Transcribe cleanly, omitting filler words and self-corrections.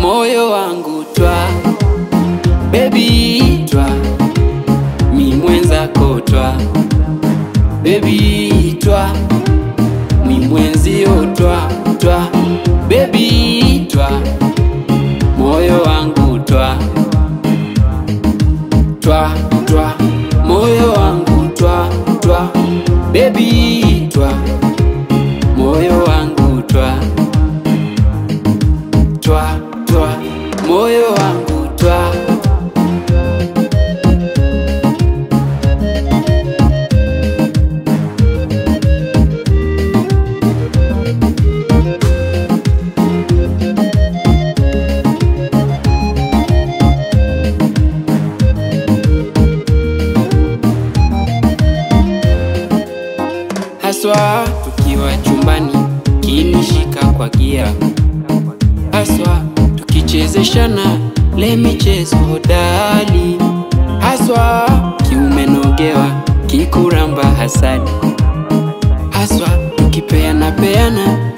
moyo wangu twa, baby twa, mi mwenzako twa, baby twa, mi mwenzio twa, twa, baby twa, moyo wangu twa, twa, twa, moyo wangu twa, twa, baby twa, moyo wangu twa, twa, twa, moyo wangu twa. Haswa tukiwa chumbani kinishika kwa gia, haswa tukichezeshana le michezo hodari, haswa kiumenogewa kikuramba hasadi, haswa tukipeana peana